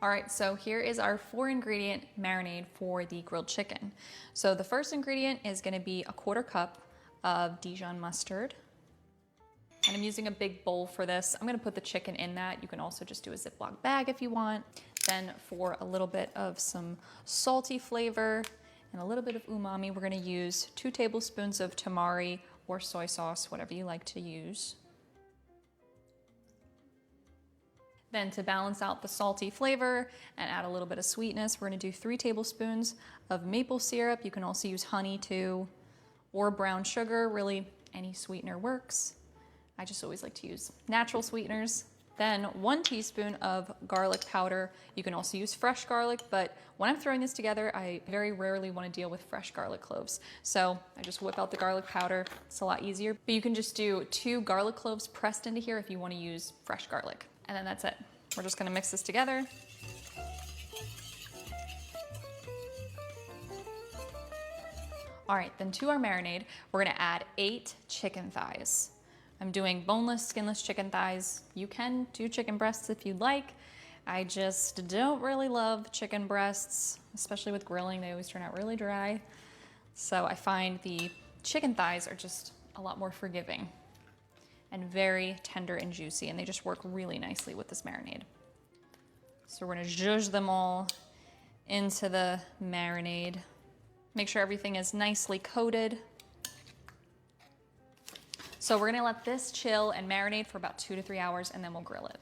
All right, so here is our 4-ingredient marinade for the grilled chicken. So the first ingredient is gonna be a 1/4 cup of Dijon mustard. And I'm using a big bowl for this. I'm gonna put the chicken in that. You can also just do a Ziploc bag if you want. Then for a little bit of some salty flavor and a little bit of umami, we're gonna use 2 tablespoons of tamari or soy sauce, whatever you like to use. Then to balance out the salty flavor and add a little bit of sweetness, we're gonna do 3 tablespoons of maple syrup. You can also use honey too, or brown sugar, really any sweetener works. I just always like to use natural sweeteners. Then 1 teaspoon of garlic powder. You can also use fresh garlic, but when I'm throwing this together, I very rarely wanna deal with fresh garlic cloves. So I just whip out the garlic powder. It's a lot easier, but you can just do 2 garlic cloves pressed into here if you wanna use fresh garlic. And then that's it. We're just gonna mix this together. All right, then to our marinade, we're gonna add 8 chicken thighs. I'm doing boneless, skinless chicken thighs. You can do chicken breasts if you'd like. I just don't really love chicken breasts, especially with grilling. They always turn out really dry. So I find the chicken thighs are just a lot more forgiving and very tender and juicy, and they just work really nicely with this marinade. So we're gonna zhuzh them all into the marinade. Make sure everything is nicely coated. So we're gonna let this chill and marinate for about 2 to 3 hours, and then we'll grill it.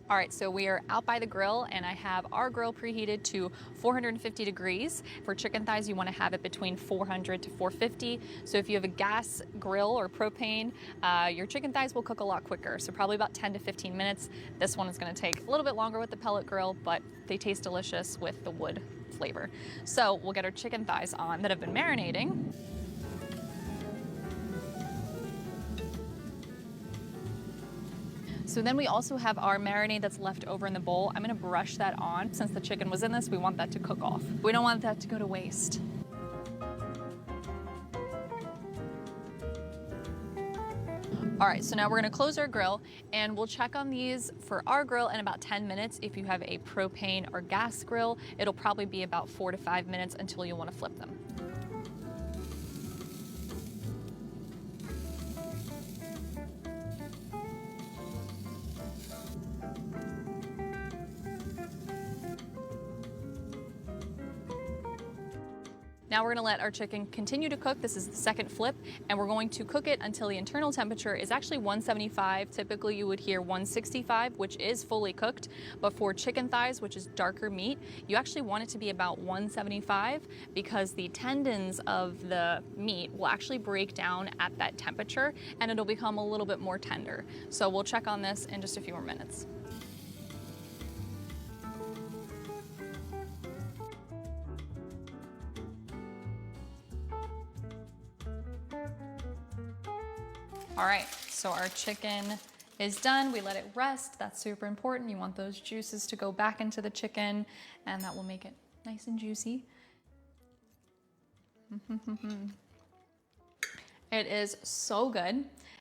All right, so we are out by the grill, and I have our grill preheated to 450 degrees. For chicken thighs, you wanna have it between 400 to 450. So if you have a gas grill or propane, your chicken thighs will cook a lot quicker. So probably about 10 to 15 minutes. This one is gonna take a little bit longer with the pellet grill, but they taste delicious with the wood flavor. So we'll get our chicken thighs on that have been marinating. So then we also have our marinade that's left over in the bowl. I'm gonna brush that on. Since the chicken was in this, we want that to cook off. We don't want that to go to waste. All right, so now we're gonna close our grill, and we'll check on these for our grill in about 10 minutes. If you have a propane or gas grill, it'll probably be about 4 to 5 minutes until you'll wanna flip them. Now we're gonna let our chicken continue to cook. This is the second flip, and we're going to cook it until the internal temperature is actually 175. Typically you would hear 165, which is fully cooked, but for chicken thighs, which is darker meat, you actually want it to be about 175 because the tendons of the meat will actually break down at that temperature and it'll become a little bit more tender. So we'll check on this in just a few more minutes. All right, so our chicken is done. We let it rest. That's super important. You want those juices to go back into the chicken, and that will make it nice and juicy. It is so good.